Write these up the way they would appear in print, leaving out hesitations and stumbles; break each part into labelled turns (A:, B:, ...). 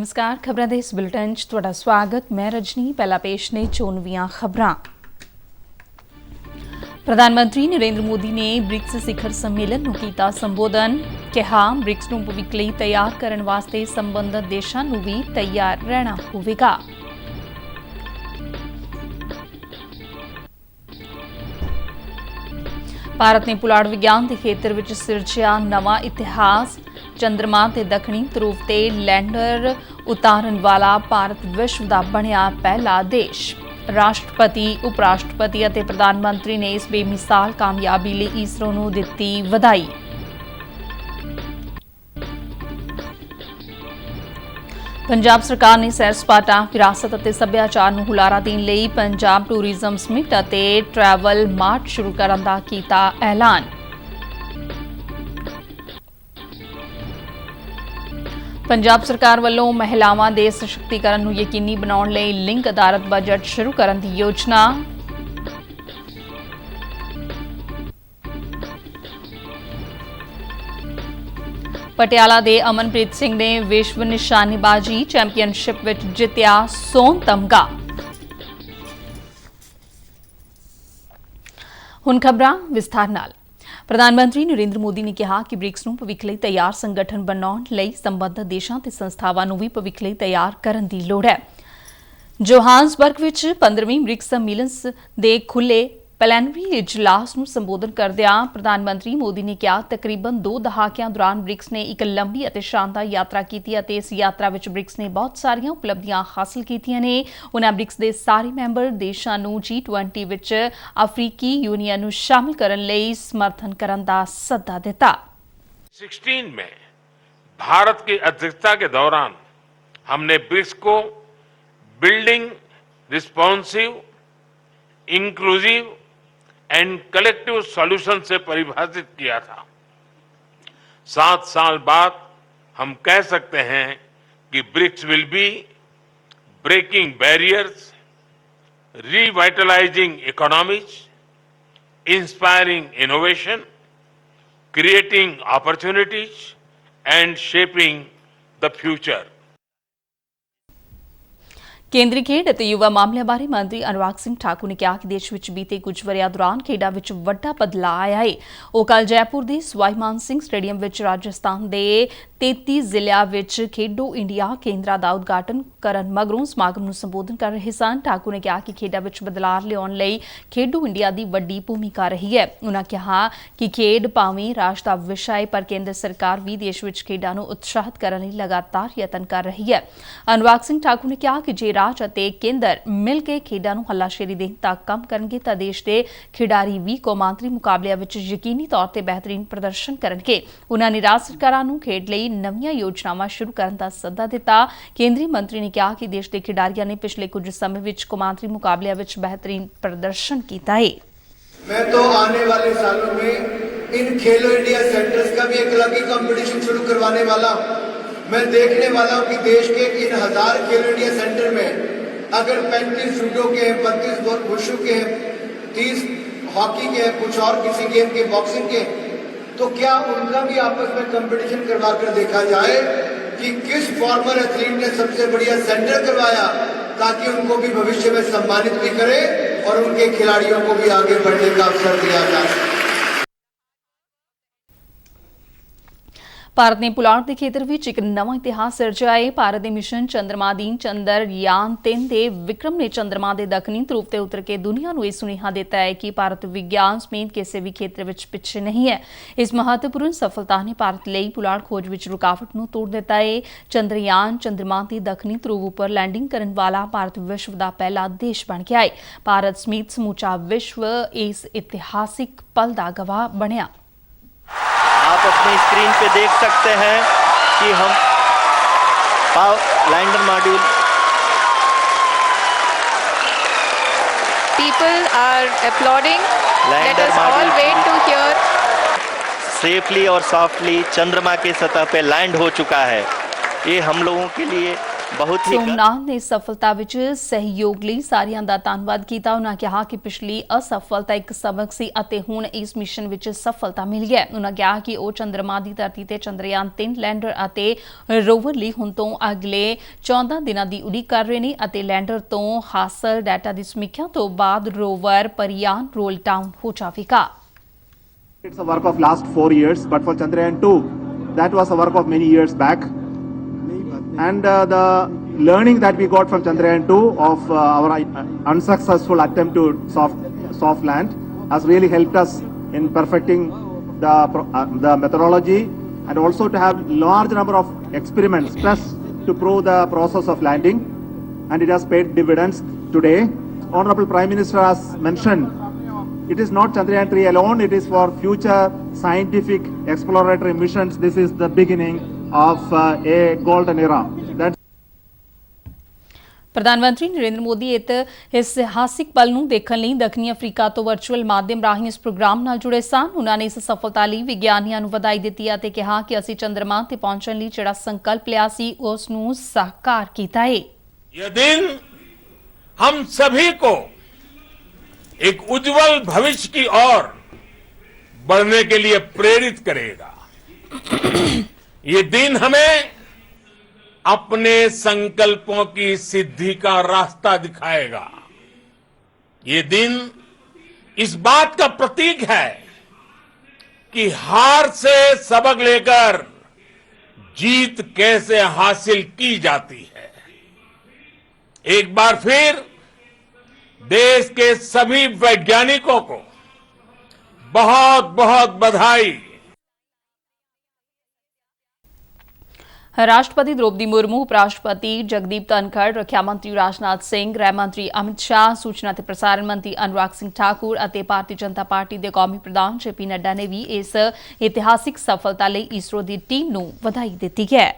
A: नमस्कार खबरां दे इस बुलेटिन च तुहाडा स्वागत। मैं रजनी। पहला पेश ने चोनवीआं खबरां। प्रधानमंत्री नरेंद्र मोदी ने ब्रिक्स ਸਿਖਰ ਸੰਮੇਲਨ ਨੂੰ ਕੀਤਾ ਸੰਬੋਧਨ। ਕਿਹਾ ਬ੍ਰਿਕਸ ਨੂੰ ਭਵਿੱਖ ਲਈ ਤਿਆਰ ਕਰਨ ਵਾਸਤੇ ਸੰਬੰਧਿਤ ਦੇਸ਼ਾਂ ਨੂੰ ਵੀ ਤਿਆਰ ਰਹਿਣਾ ਹੋਵੇਗਾ। ਭਾਰਤ ਨੇ ਪੁਲਾੜ ਵਿਗਿਆਨ ਦੇ ਖੇਤਰ ਵਿੱਚ ਸਿਰਜਿਆ ਨਵਾਂ ਇਤਿਹਾਸ। ਚੰਦਰਮਾ ਤੇ ਦੱਖਣੀ ਧਰੁਵ ਤੇ ਲੈਂਡਰ ਉਤਾਰਨ ਵਾਲਾ ਭਾਰਤ ਵਿਸ਼ਵ ਦਾ ਬਣਿਆ ਪਹਿਲਾ ਦੇਸ਼। ਰਾਸ਼ਟਰਪਤੀ, ਉਪ ਰਾਸ਼ਟਰਪਤੀ ਅਤੇ ਪ੍ਰਧਾਨ ਮੰਤਰੀ ਨੇ ਇਸ ਬੇਮਿਸਾਲ ਕਾਮਯਾਬੀ ਲਈ ਇਸਰੋ ਨੂੰ ਦਿੱਤੀ ਵਧਾਈ। ਪੰਜਾਬ ਸਰਕਾਰ ਨੇ ਸੈਰ ਸਪਾਟਾ, ਵਿਰਾਸਤ ਅਤੇ ਸੱਭਿਆਚਾਰ ਨੂੰ ਹੁਲਾਰਾ ਦੇਣ ਲਈ ਪੰਜਾਬ ਟੂਰਿਜ਼ਮ ਸਮਿਟ ਅਤੇ ਟਰੈਵਲ ਮਾਰਟ ਸ਼ੁਰੂ ਕਰਨ ਦਾ ਕੀਤਾ ਐਲਾਨ। ਪੰਜਾਬ ਸਰਕਾਰ ਵੱਲੋਂ ਮਹਿਲਾਵਾਂ ਦੇ ਸਸ਼ਕਤੀਕਰਨ ਨੂੰ ਯਕੀਨੀ ਬਣਾਉਣ ਲਈ ਲਿੰਗ ਆਧਾਰਿਤ ਬਜਟ ਸ਼ੁਰੂ ਕਰਨ ਦੀ ਯੋਜਨਾ। ਪਟਿਆਲਾ ਦੇ ਅਮਨਪ੍ਰੀਤ ਸਿੰਘ ਨੇ ਵਿਸ਼ਵ ਨਿਸ਼ਾਨੇਬਾਜ਼ੀ ਚੈਂਪੀਅਨਸ਼ਿਪ ਵਿੱਚ ਜਿੱਤਿਆ ਸੋਨ ਤਮਗਾ। ਹੁਣ ਖਬਰਾਂ ਵਿਸਥਾਰ ਨਾਲ। ਪ੍ਰਧਾਨ ਮੰਤਰੀ ਨਰਿੰਦਰ ਮੋਦੀ ਨੇ ਕਿਹਾ ਕਿ ਬ੍ਰਿਕਸ ਨੂੰ ਭਵਿੱਖ ਲਈ ਤਿਆਰ ਸੰਗਠਨ ਬਣਾਉਣ ਲਈ ਸੰਬੰਧਿਤ ਦੇਸ਼ਾਂ ਤੇ ਸੰਸਥਾਵਾਂ ਨੂੰ ਵੀ ਭਵਿੱਖ ਲਈ ਤਿਆਰ ਕਰਨ ਦੀ ਲੋੜ ਹੈ। ਜੋਹਾਨਸਬਰਗ ਵਿੱਚ 15ਵੀਂ ਬ੍ਰਿਕਸ ਸੰਮੇਲਨ ਦੇ ਖੁੱਲ੍ਹੇ ਪਲੈਨਰੀ ਇਜਲਾਸ ਨੂੰ ਸੰਬੋਧਨ ਕਰਦਿਆਂ ਪ੍ਰਧਾਨ ਮੰਤਰੀ ਮੋਦੀ ਨੇ ਕਿਹਾ ਤਕਰੀਬਨ 2 ਦਹਾਕਿਆਂ ਦੌਰਾਨ ਬ੍ਰਿਕਸ ਨੇ ਇੱਕ ਲੰਬੀ ਅਤੇ ਸ਼ਾਨਦਾਰ ਯਾਤਰਾ ਕੀਤੀ ਅਤੇ ਇਸ ਯਾਤਰਾ ਵਿੱਚ ਬ੍ਰਿਕਸ ਨੇ ਬਹੁਤ ਸਾਰੀਆਂ ਉਪਲਬਧੀਆਂ ਹਾਸਲ ਕੀਤੀਆਂ ਨੇ। ਉਨ੍ਹਾਂ ਬ੍ਰਿਕਸ ਦੇ ਸਾਰੇ ਮੈਂਬਰ ਦੇਸ਼ਾਂ ਨੂੰ G20 ਵਿੱਚ ਅਫਰੀਕੀ ਯੂਨੀਅਨ ਨੂੰ ਸ਼ਾਮਲ ਕਰਨ ਲਈ ਸਮਰਥਨ ਕਰਨ ਦਾ ਸੱਦਾ ਦਿੱਤਾ।
B: 16 में भारत की अध्यक्षता के दौरान हमने ब्रिक्स को building responsive, inclusive and collective solution से परिभाषित किया था। 7 साल बाद हम कह सकते हैं कि BRICS will be breaking barriers, revitalising economies, inspiring innovation, creating opportunities and shaping the future।
A: ਕੇਂਦਰੀ ਖੇਡ ਅਤੇ ਯੁਵਾ ਮਾਮਲਿਆਂ ਬਾਰੇ ਮੰਤਰੀ ਅਨੁਰਾਗ ਸਿੰਘ ਠਾਕੁਰ ਨੇ ਕਿਹਾ ਕਿ ਦੇਸ਼ ਵਿੱਚ ਬੀਤੇ ਕੁਝ ਵਰ੍ਹਿਆਂ ਦੌਰਾਨ ਖੇਡਾਂ ਵਿੱਚ ਵੱਡਾ ਬਦਲਾਅ ਆਇਆ ਹੈ। ਉਹ ਕੱਲ੍ਹ ਜੈਪੁਰ ਦੇ ਸਵਾਈ ਮਾਨ ਸਿੰਘ ਸਟੇਡੀਅਮ ਵਿੱਚ ਰਾਜਸਥਾਨ ਦੇ 33 ਜ਼ਿਲ੍ਹਿਆਂ ਵਿੱਚ ਖੇਡੋ ਇੰਡੀਆ ਕੇਂਦਰਾਂ ਦਾ ਉਦਘਾਟਨ ਕਰਨ ਮਗਰੋਂ ਸਮਾਗਮ ਨੂੰ ਸੰਬੋਧਨ ਕਰ ਰਹੇ ਸਨ। ਠਾਕੁਰ ਨੇ ਕਿਹਾ ਕਿ ਖੇਡਾਂ ਵਿੱਚ ਬਦਲਾਅ ਲਿਆਉਣ ਲਈ ਖੇਡੋ ਇੰਡੀਆ ਦੀ ਵੱਡੀ ਭੂਮਿਕਾ ਰਹੀ ਹੈ। ਉਨ੍ਹਾਂ ਕਿਹਾ ਕਿ ਖੇਡ ਭਾਵੇਂ ਰਾਜ ਦਾ ਵਿਸ਼ਾ ਹੈ ਪਰ ਕੇਂਦਰ ਸਰਕਾਰ ਵੀ ਦੇਸ਼ ਵਿੱਚ ਖੇਡਾਂ ਨੂੰ ਉਤਸ਼ਾਹਿਤ ਕਰਨ ਲਈ ਲਗਾਤਾਰ ਯਤਨ ਕਰ ਰਹੀ ਹੈ। ਅਨੁਰਾਗ ਸਿੰਘ ਠਾਕੁਰ ਨੇ ਕਿਹਾ ਕਿ ਜੇ ਰਾਜ ਅਤੇ ਕੇਂਦਰ ਮਿਲ ਕੇ ਖੇਡਾਂ ਨੂੰ ਹੱਲਾਸ਼ੇਰੀ ਦੇਣ ਤੱਕ ਕੰਮ ਕਰਨਗੇ ਤਾਂ ਦੇਸ਼ ਦੇ ਖਿਡਾਰੀ ਵੀ ਕੌਮਾਂਤਰੀ ਮੁਕਾਬਲਿਆਂ ਵਿੱਚ ਯਕੀਨੀ ਤੌਰ ਤੇ ਬਿਹਤਰੀਨ ਪ੍ਰਦਰਸ਼ਨ ਕਰਨਗੇ। ਉਨ੍ਹਾਂ ਨੇ ਰਾਜ ਸਰਕਾਰਾਂ ਨੂੰ ਖੇਡ ਲਈ ਨਵੀਆਂ ਯੋਜਨਾਵਾਂ ਸ਼ੁਰੂ ਕਰਨ ਦਾ ਸੱਦਾ ਦਿੱਤਾ। ਕੇਂਦਰੀ ਮੰਤਰੀ ਨੇ ਕਿਹਾ ਕਿ ਦੇਸ਼ ਦੇ ਖਿਡਾਰੀਆਂ ਨੇ ਪਿਛਲੇ ਕੁਝ ਸਮੇਂ ਵਿੱਚ ਕੌਮਾਂਤਰੀ ਮੁਕਾਬਲਿਆਂ ਵਿੱਚ ਬਿਹਤਰੀਨ ਪ੍ਰਦਰਸ਼ਨ ਕੀਤਾ ਹੈ।
C: मैं तो आने वाले सालों में इन खेलो इंडिया सेंटर्स का भी एक अलग ही कंपटीशन शुरू करवाने वाला हूँ। मैं देखने वाला हूँ कि देश के इन 1000 खेलो इंडिया सेंटर में अगर 35 जूडो के हैं, 32 वुशु के हैं, 30 हॉकी के हैं, कुछ और किसी गेम के, बॉक्सिंग के, तो क्या उनका भी आपस में कंपटीशन करवा कर देखा जाए कि किस फॉर्मर एथलीट ने सबसे बढ़िया सेंटर करवाया, ताकि उनको भी भविष्य में सम्मानित भी करे और उनके खिलाड़ियों को भी आगे बढ़ने का अवसर दिया जा सके।
A: ਭਾਰਤ ਨੇ ਪੁਲਾੜ ਦੇ ਖੇਤਰ ਵਿੱਚ ਇੱਕ ਨਵਾਂ ਇਤਿਹਾਸ ਸਿਰਜਿਆ ਹੈ। ਭਾਰਤ ਦੇ ਮਿਸ਼ਨ ਚੰਦਰਮਾ ਅਧੀਨ ਚੰਦਰਯਾਨ 3 ਦੇ ਵਿਕਰਮ ਨੇ ਚੰਦਰਮਾ ਦੇ ਦੱਖਣੀ ਧਰੁਵ ਤੇ ਉਤਰ ਕੇ ਦੁਨੀਆ ਨੂੰ ਇਹ ਸੁਨੇਹਾ ਦਿੱਤਾ ਹੈ ਕਿ ਭਾਰਤ ਵਿਗਿਆਨ ਸਮੇਤ ਕਿਸੇ ਵੀ ਖੇਤਰ ਵਿੱਚ ਪਿੱਛੇ ਨਹੀਂ ਹੈ। ਇਸ ਮਹੱਤਵਪੂਰਨ ਸਫਲਤਾ ਨੇ ਭਾਰਤ ਲਈ ਪੁਲਾੜ ਖੋਜ ਵਿੱਚ ਰੁਕਾਵਟ ਨੂੰ ਤੋੜ ਦਿੱਤਾ ਹੈ। ਚੰਦਰਯਾਨ ਚੰਦਰਮਾ ਦੇ ਦੱਖਣੀ ਧਰੁਵ ਉੱਪਰ ਲੈਂਡਿੰਗ ਕਰਨ ਵਾਲਾ ਭਾਰਤ ਵਿਸ਼ਵ ਦਾ ਪਹਿਲਾ ਦੇਸ਼ ਬਣ ਗਿਆ ਹੈ। ਭਾਰਤ ਸਮੇਤ ਸਮੁੱਚਾ ਵਿਸ਼ਵ ਇਸ ਇਤਿਹਾਸਿਕ ਪਲ ਦਾ ਗਵਾਹ ਬਣਿਆ।
D: आप अपनी स्क्रीन पे देख सकते हैं कि हम lander module
E: People are applauding. Let us all wait to hear.
D: Safely और सॉफ्टली चंद्रमा की सतह पे लैंड हो चुका है। ये हम लोगों के लिए बहुत ही
A: ਸੋਮਨਾਥ ਨੇ ਸਫਲਤਾ ਵਿੱਚ ਸਹਿਯੋਗ ਲਈ ਸਾਰਿਆਂ ਦਾ ਧੰਨਵਾਦ ਕੀਤਾ। ਉਹਨਾਂ ਕਿਹਾ ਕਿ ਪਿਛਲੀ ਅਸਫਲਤਾ ਇੱਕ ਸਬਕ ਸੀ ਅਤੇ ਹੁਣ ਇਸ ਮਿਸ਼ਨ ਵਿੱਚ ਸਫਲਤਾ ਮਿਲ ਗਿਆ। ਉਹਨਾਂ ਕਿਹਾ ਕਿ ਉਹ ਚੰਦਰਮਾ ਦੀ ਧਰਤੀ ਤੇ ਚੰਦਰਯਾਨ 3 ਲੈਂਡਰ ਅਤੇ ਰੋਵਰ ਲਈ ਹੁਣ ਤੋਂ ਅਗਲੇ 14 ਦਿਨਾਂ ਦੀ ਉਡੀਕ ਕਰ ਰਹੇ ਨੇ ਅਤੇ ਲੈਂਡਰ ਤੋਂ ਹਾਸਲ ਡਾਟਾ ਦੀ ਸਮੀਖਿਆ ਤੋਂ ਬਾਅਦ ਰੋਵਰ ਪਰਿਆਨ ਰੋਲ ਡਾਊਨ ਹੋ ਜਾਵੇਗਾ।
F: It's a work of last 4 years, but for Chandrayaan 2, that was a work of many years back. And the learning that we got from Chandrayaan 2 of our unsuccessful attempt to soft land has really helped us in perfecting the methodology and also to have large number of experiments plus to prove the process of landing, and it has paid dividends today. Honorable Prime Minister has mentioned it is not Chandrayaan 3 alone, it is for future scientific exploratory missions. This is the beginning of a golden era.
A: ਪ੍ਰਧਾਨ ਮੰਤਰੀ ਨਰਿੰਦਰ ਮੋਦੀ ਇਸ ਇਤਿਹਾਸਿਕ ਪਲ ਨੂੰ ਦੇਖਣ ਲਈ ਦੱਖਣੀ Africa ਤੋਂ ਵਰਚੁਅਲ ਮਾਧਿਅਮ ਰਾਹੀਂ ਇਸ ਪ੍ਰੋਗਰਾਮ ਨਾਲ ਜੁੜੇ ਸਨ। ਉਹਨਾਂ ਨੇ ਇਸ ਸਫਲਤਾ ਲਈ ਵਿਗਿਆਨੀਆਂ ਨੂੰ ਵਧਾਈ ਦਿੱਤੀ ਅਤੇ ਕਿਹਾ ਕਿ ਅਸੀਂ ਚੰਦਰਮਾ ਤੇ ਪਹੁੰਚਣ ਲਈ ਜਿਹੜਾ ਸੰਕਲਪ ਲਿਆ ਸੀ ਉਸ ਨੂੰ ਸਾਕਾਰ ਕੀਤਾ ਹੈ।
B: यह दिन हम सभी को एक उज्जवल भविष्य की ओर बढ़ने के लिए प्रेरित करेगा। ये दिन हमें अपने संकल्पों की सिद्धि का रास्ता दिखाएगा। ये दिन इस बात का प्रतीक है कि हार से सबक लेकर जीत कैसे हासिल की जाती है। एक बार फिर देश के सभी वैज्ञानिकों को बहुत बहुत बधाई।
A: राष्ट्रपति द्रौपदी मुर्मू, उपराष्ट्रपति जगदीप धनखड़, रक्षा मंत्री राजनाथ सिंह, गृह मंत्री अमित शाह, सूचना ते प्रसारण मंत्री अनुराग सिंह ठाकुर ਅਤੇ ਭਾਰਤੀ ਜਨਤਾ ਪਾਰਟੀ ਦੇ ਕੌਮੀ ਪ੍ਰਧਾਨ ਜੇਪੀ ਨੱਡਾ ਨੇ ਵੀ ਇਸ ਇਤਿਹਾਸਿਕ ਸਫਲਤਾ ਲਈ ਇਸਰੋ ਦੀ ਟੀਮ ਨੂੰ ਵਧਾਈ ਦਿੱਤੀ ਹੈ।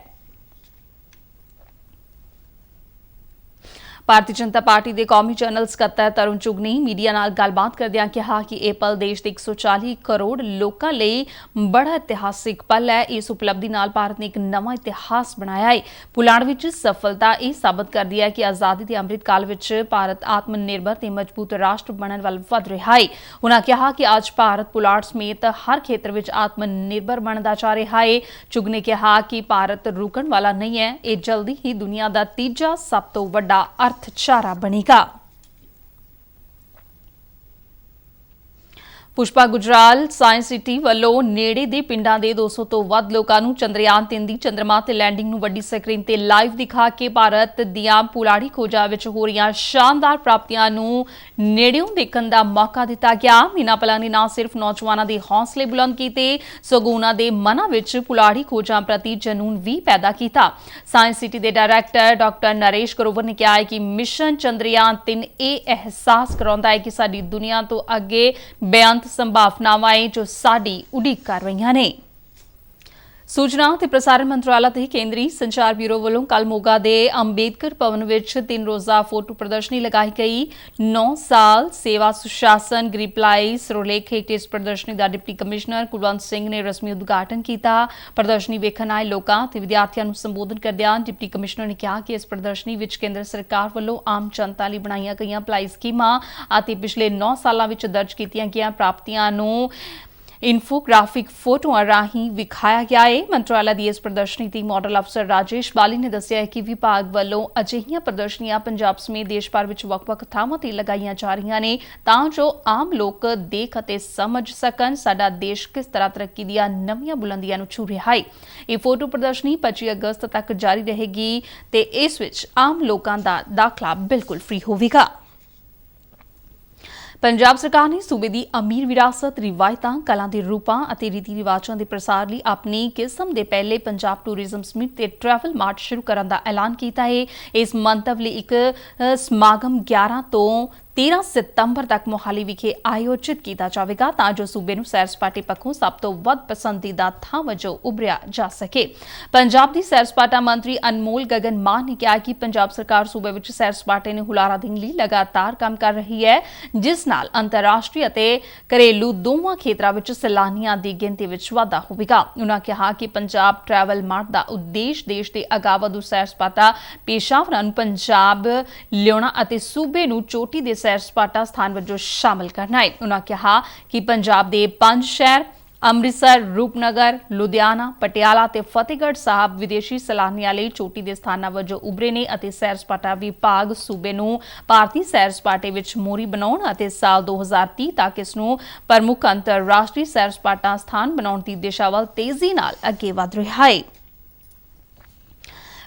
A: ਭਾਰਤੀ ਜਨਤਾ ਪਾਰਟੀ ਦੇ ਕੌਮੀ ਜਨਰਲ ਸਕੱਤਰ ਤਰੁਣ ਚੁਗ ਨੇ ਮੀਡੀਆ ਨਾਲ ਗੱਲਬਾਤ ਕਰਦਿਆਂ ਕਿਹਾ ਕਿ ਇਹ ਪਲ ਦੇਸ਼ ਦੇ 140 ਕਰੋੜ ਲੋਕਾਂ ਲਈ ਬੜਾ ਇਤਿਹਾਸਿਕ ਪਲ ਹੈ। ਇਸ ਉਪਲਬਧੀ ਨਾਲ ਭਾਰਤ ਨੇ ਇੱਕ ਨਵਾਂ ਇਤਿਹਾਸ ਬਣਾਇਆ ਹੈ। ਪੁਲਾੜ ਵਿੱਚ ਸਫਲਤਾ ਇਹ ਸਾਬਤ ਕਰਦੀ ਹੈ ਕਿ ਆਜ਼ਾਦੀ ਦੇ ਅੰਮ੍ਰਿਤ ਕਾਲ ਵਿੱਚ ਭਾਰਤ ਆਤਮ ਨਿਰਭਰ ਤੇ ਮਜ਼ਬੂਤ ਰਾਸ਼ਟਰ ਬਣਨ ਵੱਲ ਵਧ ਰਿਹਾ ਹੈ। ਉਨ੍ਹਾਂ ਕਿਹਾ ਕਿ ਅੱਜ ਭਾਰਤ ਪੁਲਾੜ ਸਮੇਤ ਹਰ ਖੇਤਰ ਵਿੱਚ ਆਤਮ ਨਿਰਭਰ ਬਣਦਾ ਜਾ ਰਿਹਾ ਹੈ। ਚੁਗ ਨੇ ਕਿਹਾ ਕਿ ਭਾਰਤ ਰੁਕਣ ਵਾਲਾ ਨਹੀਂ ਹੈ, ਇਹ ਜਲਦੀ ਹੀ ਦੁਨੀਆ ਦਾ ਤੀਜਾ ਸਭ ਤੋਂ ਵੱਡਾ ਅਰਥਚਾਰਾ ਬਣੇਗਾ। ਪੁਸ਼ਪਾ ਗੁਜਰਾਲ ਸਾਇੰਸ ਸਿਟੀ ਵੱਲੋਂ ਨੇੜੇ ਦੇ ਪਿੰਡਾਂ ਦੇ 200 ਤੋਂ ਵੱਧ ਲੋਕਾਂ ਨੂੰ ਚੰਦਰਯਾਨ 3 ਦੀ ਚੰਦਰਮਾ ਤੇ ਲੈਂਡਿੰਗ ਨੂੰ ਵੱਡੀ ਸਕਰੀਨ ਤੇ ਲਾਈਵ ਦਿਖਾ ਕੇ ਭਾਰਤ ਦੀਆਂ ਪੁਲਾੜੀ ਖੋਜਾਂ ਵਿੱਚ ਹੋ ਰਹੀਆਂ ਸ਼ਾਨਦਾਰ ਪ੍ਰਾਪਤੀਆਂ ਨੂੰ ਨੇੜਿਓਂ ਦੇਖਣ ਦਾ ਮੌਕਾ ਦਿੱਤਾ ਗਿਆ। ਇਨ੍ਹਾਂ ਪਲਾਂ ਨੇ ਨਾ ਸਿਰਫ ਨੌਜਵਾਨਾਂ ਦੇ ਹੌਸਲੇ ਬੁਲੰਦ ਕੀਤੇ ਸਗੋਂ ਉਨ੍ਹਾਂ ਦੇ ਮਨਾਂ ਵਿੱਚ ਪੁਲਾੜੀ ਖੋਜਾਂ ਪ੍ਰਤੀ ਜਨੂੰਨ ਵੀ ਪੈਦਾ ਕੀਤਾ। ਸਾਇੰਸ ਸਿਟੀ ਦੇ ਡਾਇਰੈਕਟਰ ਡਾਕਟਰ ਨਰੇਸ਼ ਗਰੋਵਰ ਨੇ ਕਿਹਾ ਹੈ ਕਿ ਮਿਸ਼ਨ ਚੰਦਰਯਾਨ 3 ਇਹ ਅਹਿਸਾਸ ਕਰਾਉਂਦਾ ਹੈ ਕਿ ਸਾਡੀ ਦੁਨੀਆ ਤੋਂ ਅੱਗੇ ਬੇਅੰਤ ਸੰਭਾਵਨਾਵਾਂ ਜੋ ਸਾਡੀ ਉਡੀਕ ਕਰ ਰਹੀਆਂ ਨੇ। सूचना ते प्रसारण मंत्रालय ते केंद्रीय संचार ब्यूरो वालों कल मोगा दे अंबेडकर भवन विच 3 रोज़ा फोटो प्रदर्शनी लगाई गई। 9 साल सेवा सुशासन गरीब भलाई सुरलेख हेठ इस प्रदर्शनी का डिप्टी कमिश्नर कुलवंत सिंह ने रस्मी उद्घाटन किया। प्रदर्शनी वेखण आए लोगों ते विद्यार्थियों को संबोधन करदिआं डिप्टी कमिश्नर ने कहा कि इस प्रदर्शनी विच केंद्र सरकार वालों आम जनता लई बनाईआं गईआं भलाई स्कीमां अते पिछले 9 सालां विच दर्ज कीतीआं गईआं प्राप्तियां नूं इन्फोग्राफिक फोटोआं राही विखाया गया है। मंत्रालय की इस प्रदर्शनी की मॉडल अफसर राजेश बाली ने दस्सिया है कि विभाग वालों अजिहियां प्रदर्शनियां पंजाब समेत देश भर विच वख-वख थावां ते लगाईआं जा रहीआं ने तां जो आम लोग देख अते समझ सकन साडा देश किस तरह तरक्की दीआं नवीआं बुलंदियां नूं छू रिहा है। ये फोटो प्रदर्शनी 25 अगस्त तक जारी रहेगी ते इस विच आम लोकां दा दाखला बिल्कुल फ्री होवेगा। पंजाब सरकार ने सूबे की अमीर विरासत रिवायतां कलां दे रूपां अते रीति रिवाजां दे प्रसार लई अपनी किस्म दे पहले पंजाब टूरिज्म समिट ते ट्रैवल मार्ट शुरू करन दा ऐलान कीता है। इस मंतव लई एक समागम 11 तो 13 ਸਤੰਬਰ ਤੱਕ ਮੋਹਾਲੀ ਵਿਖੇ ਆਯੋਜਿਤ ਕੀਤਾ ਜਾਵੇਗਾ ਤਾਂ ਜੋ ਸੂਬੇ ਨੂੰ ਸੈਰ ਸਪਾਟੇ ਪੱਖੋਂ ਸਭ ਤੋਂ ਵੱਧ ਪਸੰਦੀਦਾ ਥਾਂ ਵਜੋਂ ਉਭਰਿਆ ਜਾ ਸਕੇ। ਪੰਜਾਬ ਦੀ ਸੈਰ ਸਪਾਟਾ ਮੰਤਰੀ ਅਨਮੋਲ ਗਗਨ ਮਾਨ ਨੇ ਕਿਹਾ ਕਿ ਪੰਜਾਬ ਸਰਕਾਰ ਸੂਬੇ ਵਿੱਚ ਸੈਰ ਸਪਾਟੇ ਨੂੰ ਹੁਲਾਰਾ ਦੇਣ ਲਈ ਲਗਾਤਾਰ ਕੰਮ ਕਰ ਰਹੀ ਹੈ, ਜਿਸ ਨਾਲ ਅੰਤਰਰਾਸ਼ਟਰੀ ਅਤੇ ਘਰੇਲੂ ਦੋਵਾਂ ਖੇਤਰਾਂ ਵਿੱਚ ਸੈਲਾਨੀਆਂ ਦੀ ਗਿਣਤੀ ਵਿੱਚ ਵਾਧਾ ਹੋਵੇਗਾ। ਉਨ੍ਹਾਂ ਕਿਹਾ ਕਿ ਪੰਜਾਬ ਟਰੈਵਲ ਮਾਰਟ ਦਾ ਉਦੇਸ਼ ਦੇਸ਼ ਦੇ ਅਗਾਵਧੂ ਸੈਰ ਸਪਾਟਾ ਪੇਸ਼ਾਵਰਾਂ ਨੂੰ ਪੰਜਾਬ ਲਿਆਉਣਾ ਅਤੇ ਸੂਬੇ ਨੂੰ ਚੋਟੀ ਦੇ ਸੈਰ ਸਪਾਟਾ ਸਥਾਨ ਵਜੋਂ ਸ਼ਾਮਲ ਕਰਨਾ ਹੈ। ਉਨ੍ਹਾਂ ਕਿਹਾ ਕਿ ਪੰਜਾਬ ਦੇ 5 ਸ਼ਹਿਰ ਅੰਮ੍ਰਿਤਸਰ, ਰੂਪਨਗਰ, ਲੁਧਿਆਣਾ, ਪਟਿਆਲਾ ਤੇ ਫਤਿਹਗੜ੍ਹ ਸਾਹਿਬ ਵਿਦੇਸ਼ੀ ਸੈਲਾਨੀਆਂ ਲਈ ਚੋਟੀ ਦੇ ਸਥਾਨਾਂ ਵਜੋਂ ਉਭਰੇ ਨੇ ਅਤੇ ਸੈਰ ਸਪਾਟਾ ਵਿਭਾਗ ਸੂਬੇ ਨੂੰ ਭਾਰਤੀ ਸੈਰ ਸਪਾਟੇ ਵਿੱਚ ਮੋਹਰੀ ਬਣਾਉਣ ਅਤੇ ਸਾਲ 2030 ਤੱਕ ਇਸ ਨੂੰ ਪ੍ਰਮੁੱਖ ਅੰਤਰਰਾਸ਼ਟਰੀ ਸੈਰ ਸਪਾਟਾ ਸਥਾਨ ਬਣਾਉਣ ਦੀ ਦਿਸ਼ਾ ਵੱਲ ਤੇਜ਼ੀ ਨਾਲ ਅੱਗੇ ਵਧ ਰਿਹਾ ਹੈ।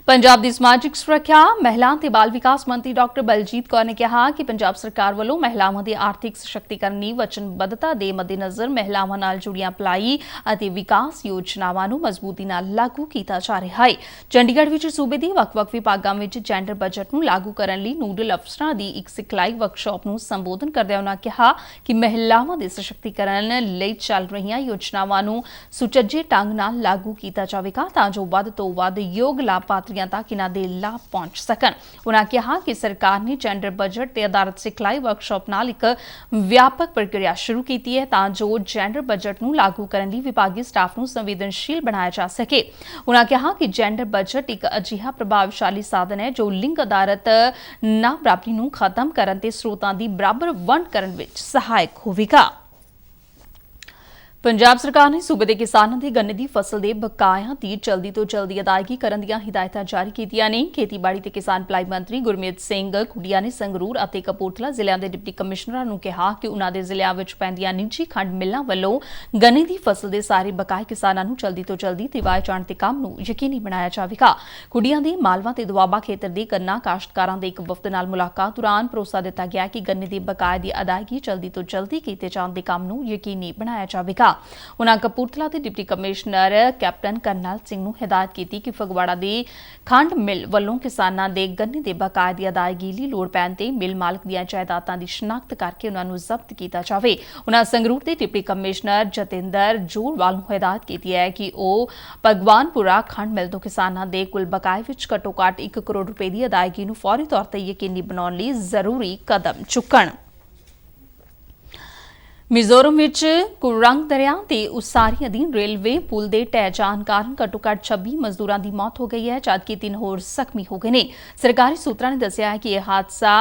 A: ਪੰਜਾਬ ਦੀ ਸਮਾਜਿਕ ਸੁਰੱਖਿਆ, ਮਹਿਲਾ ਤੇ ਬਾਲ ਵਿਕਾਸ ਮੰਤਰੀ ਡਾਕਟਰ ਬਲਜੀਤ ਕੌਰ ਨੇ ਕਿਹਾ ਕਿ ਪੰਜਾਬ ਸਰਕਾਰ ਵੱਲੋਂ ਮਹਿਲਾਵਾਂ ਦੇ ਆਰਥਿਕ ਸਸ਼ਕਤੀਕਰਨ ਦੀ ਵਚਨਬੱਧਤਾ ਦੇ ਮੱਦੇਨਜ਼ਰ ਮਹਿਲਾਵਾਂ ਨਾਲ ਜੁੜੀਆਂ ਭਲਾਈ ਅਤੇ ਵਿਕਾਸ ਯੋਜਨਾਵਾਂ ਨੂੰ ਮਜ਼ਬੂਤੀ ਨਾਲ ਲਾਗੂ ਕੀਤਾ ਜਾ ਰਿਹਾ ਹੈ। ਚੰਡੀਗੜ੍ਹ ਵਿੱਚ ਸੂਬੇ ਦੇ ਵੱਖ-ਵੱਖ ਵਿਭਾਗਾਂ ਵਿੱਚ ਜੈਂਡਰ ਬਜਟ ਨੂੰ ਲਾਗੂ ਕਰਨ ਲਈ ਨੂਡਲ ਅਫਸਰਾਂ ਦੀ ਇੱਕ ਸਿਖਲਾਈ ਵਰਕਸ਼ਾਪ ਨੂੰ ਸੰਬੋਧਨ ਕਰਦਿਆਂ ਉਨ੍ਹਾਂ ਕਿਹਾ ਕਿ ਮਹਿਲਾਵਾਂ ਦੇ ਸਸ਼ਕਤੀਕਰਨ ਲਈ ਚੱਲ ਰਹੀਆਂ ਯੋਜਨਾਵਾਂ ਨੂੰ ਸੁਚੱਜੇ ਢੰਗ ਨਾਲ ਲਾਗੂ ਕੀਤਾ ਜਾਵੇਗਾ ਤਾਂ ਜੋ ਵੱਧ ਤੋਂ ਵੱਧ ਯੋਗ ਲਾਭਪਾਤਰੀ ਤੱਕ ਇਹਨਾਂ ਦੇ ਲਾਭ ਪਹੁੰਚ ਸਕਣ। ਉਨ੍ਹਾਂ ਕਿਹਾ ਕਿ ਸਰਕਾਰ ਨੇ ਜੈਂਡਰ ਬਜਟ ਤੇ ਆਧਾਰਿਤ ਸਿਖਲਾਈ ਵਰਕਸ਼ਾਪ ਨਾਲ ਇੱਕ ਵਿਆਪਕ ਪ੍ਰਕਿਰਿਆ ਸ਼ੁਰੂ ਕੀਤੀ ਹੈ ਤਾਂ ਜੋ ਜੈਂਡਰ ਬਜਟ ਨੂੰ ਲਾਗੂ ਕਰਨ ਲਈ ਵਿਭਾਗੀ ਸਟਾਫ ਨੂੰ ਸੰਵੇਦਨਸ਼ੀਲ ਬਣਾਇਆ ਜਾ ਸਕੇ। ਉਨ੍ਹਾਂ ਕਿਹਾ ਕਿ ਜੈਂਡਰ ਬਜਟ ਇੱਕ ਅਜਿਹਾ ਪ੍ਰਭਾਵਸ਼ਾਲੀ ਸਾਧਨ ਹੈ ਜੋ ਲਿੰਗ ਆਧਾਰਿਤ ਨਾ ਬਰਾਬਰੀ ਨੂੰ ਖਤਮ ਕਰਨ ਤੇ ਸਰੋਤਾਂ ਦੀ ਬਰਾਬਰ ਵੰਡ ਕਰਨ ਵਿੱਚ ਸਹਾਇਕ ਹੋਵੇਗਾ। ਪੰਜਾਬ ਸਰਕਾਰ ਨੇ ਸੂਬੇ ਦੇ ਕਿਸਾਨਾਂ ਦੀ ਗੰਨੇ ਦੀ ਫਸਲ ਦੇ ਬਕਾਇਆਂ ਦੀ ਜਲਦੀ ਤੋਂ ਜਲਦੀ ਅਦਾਇਗੀ ਕਰਨ ਦੀਆਂ ਹਿਦਾਇਤਾਂ ਜਾਰੀ ਕੀਤੀਆਂ ਨੇ। ਖੇਤੀਬਾੜੀ ਤੇ ਕਿਸਾਨ ਭਲਾਈ ਮੰਤਰੀ ਗੁਰਮੀਤ ਸਿੰਘ ਖੁੱਡੀਆ ਨੇ ਸੰਗਰੂਰ ਅਤੇ ਕਪੂਰਥਲਾ ਜ਼ਿਲ੍ਹਿਆਂ ਦੇ ਡਿਪਟੀ ਕਮਿਸ਼ਨਰਾਂ ਨੂੰ ਕਿਹਾ ਕਿ ਉਨ੍ਹਾਂ ਦੇ ਜ਼ਿਲ੍ਹਿਆਂ ਵਿੱਚ ਪੈਂਦੀਆਂ ਨਿੱਜੀ ਖੰਡ ਮਿੱਲਾਂ ਵੱਲੋਂ ਗੰਨੇ ਦੀ ਫਸਲ ਦੇ ਸਾਰੇ ਬਕਾਏ ਕਿਸਾਨਾਂ ਨੂੰ ਜਲਦੀ ਤੋਂ ਜਲਦੀ ਦਿਵਾਏ ਜਾਣ ਦੇ ਕੰਮ ਨੂੰ ਯਕੀਨੀ ਬਣਾਇਆ ਜਾਵੇਗਾ। ਖੁੱਡੀਆ ਦੇ ਮਾਲਵਾ ਤੇ ਦੁਆਬਾ ਖੇਤਰ ਦੇ ਗੰਨਾ ਕਾਸ਼ਤਕਾਰਾਂ ਦੇ ਇੱਕ ਵਫਦ ਨਾਲ ਮੁਲਾਕਾਤ ਦੌਰਾਨ ਭਰੋਸਾ ਦਿੱਤਾ ਗਿਆ ਕਿ ਗੰਨੇ ਦੇ ਬਕਾਏ ਦੀ ਅਦਾਇਗੀ ਜਲਦੀ ਤੋਂ ਜਲਦੀ ਕੀਤੇ ਜਾਣ ਦੇ ਕੰਮ ਨੂੰ ਯਕੀਨੀ ਬਣਾਇਆ ਜਾਵੇਗਾ। ਉਨ੍ਹਾਂ ਕਪੂਰਥਲਾ ਦੇ deputy commissioner captain Karnal Singh ਨੂੰ ਹਦਾਇਤ ਕੀਤੀ ਕਿ ਫਗਵਾੜਾ ਦੀ ਖੰਡ ਮਿਲ ਵੱਲੋਂ ਕਿਸਾਨਾਂ ਦੇ ਗੰਨੇ ਦੇ ਬਕਾਏ ਦੀ ਅਦਾਇਗੀ ਲਈ ਲੋੜ ਪੈਣ ਤੇ ਮਿਲ ਮਾਲਕ ਦੀਆਂ ਜਾਇਦਾਦਾਂ ਦੀ ਸ਼ਨਾਖਤ ਕਰਕੇ ਉਨ੍ਹਾਂ ਨੂੰ ਜ਼ਬਤ ਕੀਤਾ ਜਾਵੇ। ਉਨ੍ਹਾਂ ਸੰਗਰੂਰ ਦੇ ਡਿਪਟੀ ਕਮਿਸ਼ਨਰ ਜਤਿੰਦਰ ਜੋਰਵਾਲ ਨੂੰ ਹਦਾਇਤ ਕੀਤੀ ਹੈ ਕਿ ਉਹ ਭਗਵਾਨਪੁਰਾ ਖੰਡ ਮਿਲ ਤੋਂ ਕਿਸਾਨਾਂ ਦੇ ਕੁੱਲ ਬਕਾਏ ਵਿੱਚ ਘੱਟੋ-ਘੱਟ 1 ਕਰੋੜ ਰੁਪਏ ਦੀ ਅਦਾਇਗੀ ਨੂੰ ਫੌਰੀ ਤੌਰ ਤੇ ਯਕੀਨੀ ਬਣਾਉਣ ਲਈ ਜ਼ਰੂਰੀ ਕਦਮ ਚੁੱਕਣ। ਮਿਜ਼ੋਰਮ ਵਿੱਚ ਕੁਰੰਗ ਦਰਿਆ ਤੇ ਉਸਾਰੀ ਅਧੀਨ ਰੇਲਵੇ ਪੁਲ ਦੇ ਢਹਿ ਜਾਣ ਕਾਰਨ ਘੱਟੋ-ਘੱਟ 26 ਮਜ਼ਦੂਰਾਂ ਦੀ ਮੌਤ ਹੋ ਗਈ ਹੈ ਜਦਕਿ 3 ਹੋਰ ਜ਼ਖਮੀ ਹੋ ਗਏ ਨੇ। ਸਰਕਾਰੀ ਸੂਤਰਾਂ ਨੇ ਦੱਸਿਆ ਹੈ ਕਿ ਇਹ ਹਾਦਸਾ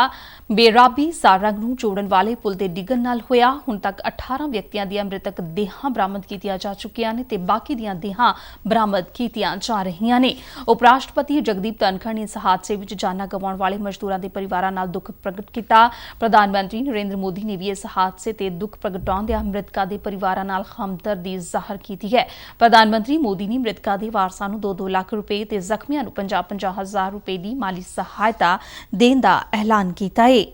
A: ਬੇਰਾਬੀ ਸਾਰੰਗ ਨੂੰ ਜੋੜਨ ਵਾਲੇ ਪੁਲ ਦੇ ਡਿੱਗਣ ਨਾਲ ਹੋਇਆ। ਹੁਣ ਤੱਕ 18 ਵਿਅਕਤੀਆਂ ਦੀਆਂ ਮ੍ਰਿਤਕ ਦੇਹਾਂ ਬਰਾਮਦ ਕੀਤੀਆਂ ਜਾ ਚੁੱਕੀਆਂ ਨੇ ਤੇ ਬਾਕੀ ਦੀਆਂ ਦੇਹਾਂ ਬਰਾਮਦ ਕੀਤੀਆਂ ਜਾ ਰਹੀਆਂ ਨੇ। ਉਪ ਰਾਸ਼ਟਰਪਤੀ ਜਗਦੀਪ ਧਨਖੜ ਨੇ ਇਸ ਹਾਦਸੇ ਵਿੱਚ ਜਾਨਾਂ ਗਵਾਉਣ ਵਾਲੇ ਮਜ਼ਦੂਰਾਂ ਦੇ ਪਰਿਵਾਰਾਂ ਨਾਲ ਦੁੱਖ ਪ੍ਰਗਟ ਕੀਤਾ। ਪ੍ਰਧਾਨ ਮੰਤਰੀ ਨਰਿੰਦਰ ਮੋਦੀ ਨੇ ਵੀ ਇਸ ਹਾਦਸੇ ਤੇ ਦੁੱਖ ਪ੍ਰਗਟਾਉਂਦਿਆਂ ਮ੍ਰਿਤਕਾਂ ਦੇ ਪਰਿਵਾਰਾਂ ਨਾਲ ਹਮਦਰਦੀ ਜ਼ਾਹਰ ਕੀਤੀ ਹੈ। ਪ੍ਰਧਾਨ ਮੰਤਰੀ ਮੋਦੀ ਨੇ ਮ੍ਰਿਤਕਾਂ ਦੇ ਵਾਰਸਾਂ ਨੂੰ 2-2 ਲੱਖ ਰੁਪਏ ਤੇ ਜ਼ਖਮੀਆਂ ਨੂੰ 50-50 ਹਜ਼ਾਰ ਰੁਪਏ ਦੀ ਮਾਲੀ ਸਹਾਇਤਾ ਦੇਣ ਦਾ ਐਲਾਨ ਕੀਤਾ ਹੈ।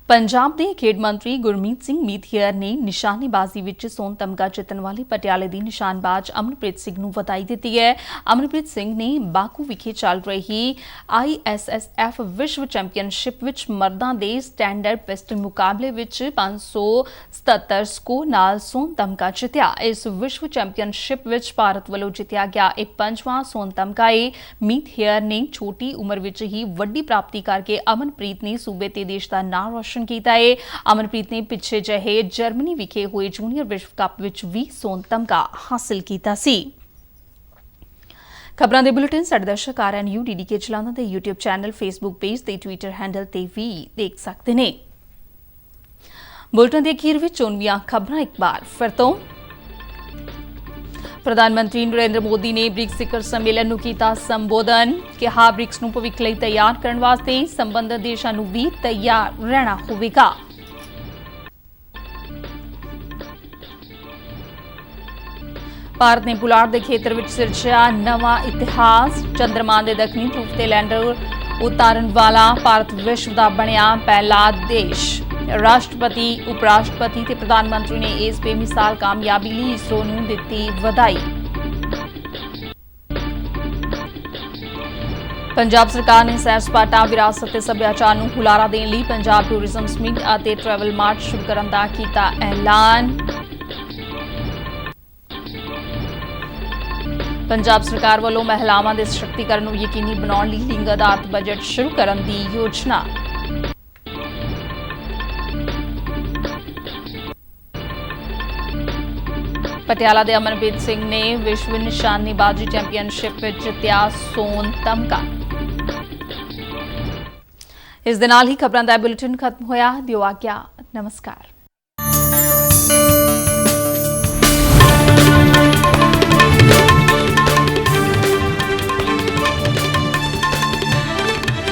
A: ਪੰਜਾਬ ਦੇ ਖੇਡ ਮੰਤਰੀ ਗੁਰਮੀਤ ਸਿੰਘ ਮੀਥੀਅਰ ਨੇ ਨਿਸ਼ਾਨੇਬਾਜ਼ੀ ਵਿੱਚ ਸੋਨ ਤਮਗਾ ਜਿੱਤਣ ਵਾਲੀ ਪਟਿਆਲੇ ਦੀ ਨਿਸ਼ਾਨਬਾਜ਼ ਅਮਨਪ੍ਰੀਤ ਸਿੰਘ ਨੂੰ ਵਧਾਈ ਦਿੱਤੀ ਹੈ। ਅਮਨਪ੍ਰੀਤ ਸਿੰਘ ਨੇ ਬਾਕੂ ਵਿਖੇ ਚੱਲ ਰਹੀ ISSF ਵਿਸ਼ਵ ਚੈਂਪੀਅਨਸ਼ਿਪ ਵਿੱਚ ਮਰਦਾਂ ਦੇ ਸਟੈਂਡਰਡ ਪਿਸਟਲ ਮੁਕਾਬਲੇ ਵਿੱਚ 577 ਸਕੋਰ ਨਾਲ ਸੋਨ ਤਮਗਾ ਜਿੱਤਿਆ। ਇਸ ਵਿਸ਼ਵ ਚੈਂਪੀਅਨਸ਼ਿਪ ਵਿੱਚ ਭਾਰਤ ਵੱਲੋਂ ਜਿੱਤਿਆ ਗਿਆ ਇਹ 5ਵਾਂ ਸੋਨ ਤਮਗਾ ਹੈ। ਮੀਥੀਅਰ ਨੇ ਛੋਟੀ ਉਮਰ ਵਿੱਚ ਹੀ ਵੱਡੀ ਪ੍ਰਾਪਤੀ ਕਰਕੇ ਅਮਨਪ੍ਰੀਤ ਨੇ ਸੂਬੇ ਤੇ ਦੇਸ਼ ਦਾ ਨਾਂ ਰੋਸ਼ਨ ਕੀਤਾ ਹੈ। ਅਮਨਪ੍ਰੀਤ ਨੇ ਪਿੱਛੇ ਜਿਹੇ ਜਰਮਨੀ ਵਿਖੇ ਹੋਏ ਜੂਨੀਅਰ ਵਿਸ਼ਵ ਕੱਪ ਵਿੱਚ ਵੀ ਸੋਨ ਤਮਗਾ ਹਾਸਲ ਕੀਤਾ ਸੀ। ਖਬਰਾਂ ਦੇ ਬੁਲੇਟਿਨ ਸਾਡੇ ਦਰਸ਼ਕ RNU DDK ਜਲੰਧਰ ਦੇ YouTube ਚੈਨਲ, Facebook ਪੇਜ ਤੇ Twitter ਹੈਂਡਲ ਤੇ ਵੀ ਦੇਖ ਸਕਦੇ ਨੇ। ਬੁਲੇਟਿਨ ਦੇ ਅਖੀਰ ਵਿੱਚ ਚੋਣਵੀਆਂ ਖਬਰਾਂ ਇੱਕ ਵਾਰ ਫਿਰ ਤੋਂ। ਪ੍ਰਧਾਨ ਮੰਤਰੀ ਨਰਿੰਦਰ ਮੋਦੀ ਨੇ ਬ੍ਰਿਕਸ ਸਿਖਰ ਸੰਮੇਲਨ ਨੂੰ ਕੀਤਾ ਸੰਬੋਧਨ। ਕਿਹਾ ਬ੍ਰਿਕਸ ਨੂੰ ਭਵਿੱਖ ਲਈ ਤਿਆਰ ਕਰਨ ਵਾਸਤੇ ਸੰਬੰਧਿਤ ਦੇਸ਼ਾਂ ਨੂੰ ਵੀ ਤਿਆਰ ਰਹਿਣਾ ਹੋਵੇਗਾ। ਭਾਰਤ ਨੇ ਪੁਲਾੜ ਦੇ ਖੇਤਰ ਵਿੱਚ ਸਿਰਜਿਆ ਨਵਾਂ ਇਤਿਹਾਸ। ਚੰਦਰਮਾ ਦੇ ਦੱਖਣੀ ਧਰੁਵ ਤੇ ਲੈਂਡਰ ਉਤਾਰਨ ਵਾਲਾ ਭਾਰਤ ਵਿਸ਼ਵ ਦਾ ਬਣਿਆ ਪਹਿਲਾ ਦੇਸ਼। ਰਾਸ਼ਟਰਪਤੀ, ਉਪ ਰਾਸ਼ਟਰਪਤੀ ਤੇ ਪ੍ਰਧਾਨ ਮੰਤਰੀ ਨੇ ਇਸ ਬੇਮਿਸਾਲ ਕਾਮਯਾਬੀ ਲਈ ਇਸਰੋ ਨੂੰ ਦਿੱਤੀ ਵਧਾਈ। ਪੰਜਾਬ ਸਰਕਾਰ ਨੇ ਸੈਰ ਸਪਾਟਾ ਵਿਰਾਸਤ ਤੇ ਸੱਭਿਆਚਾਰ ਨੂੰ ਹੁਲਾਰਾ ਦੇਣ ਲਈ ਪੰਜਾਬ ਟੂਰਿਜ਼ਮ ਸਮਿਟ ਅਤੇ ਟਰੈਵਲ ਮਾਰਟ ਸ਼ੁਰੂ ਕਰਨ ਦਾ ਕੀਤਾ ਐਲਾਨ। ਪੰਜਾਬ ਸਰਕਾਰ ਵੱਲੋਂ ਮਹਿਲਾਵਾਂ ਦੇ ਸਸ਼ਕਤੀਕਰਨ ਨੂੰ ਯਕੀਨੀ ਬਣਾਉਣ ਲਈ ਲਿੰਗ ਆਧਾਰਿਤ ਬਜਟ ਸ਼ੁਰੂ ਕਰਨ ਦੀ ਯੋਜਨਾ। ਪਟਿਆਲਾ ਦੇ ਅਮਨਪ੍ਰੀਤ ਸਿੰਘ ਨੇ ਵਿਸ਼ਵ ਨਿਸ਼ਾਨੇਬਾਜ਼ੀ ਚੈਂਪੀਅਨਸ਼ਿਪ ਵਿੱਚ ਜਿੱਤਿਆ ਸੋਨ ਤਮਗਾ। ਇਸ ਦੇ ਨਾਲ ਹੀ ਖਬਰਾਂ ਦਾ ਬੁਲੇਟਿਨ ਖਤਮ ਹੋਇਆ। ਦਿਓ ਆਗਿਆ। ਨਮਸਕਾਰ।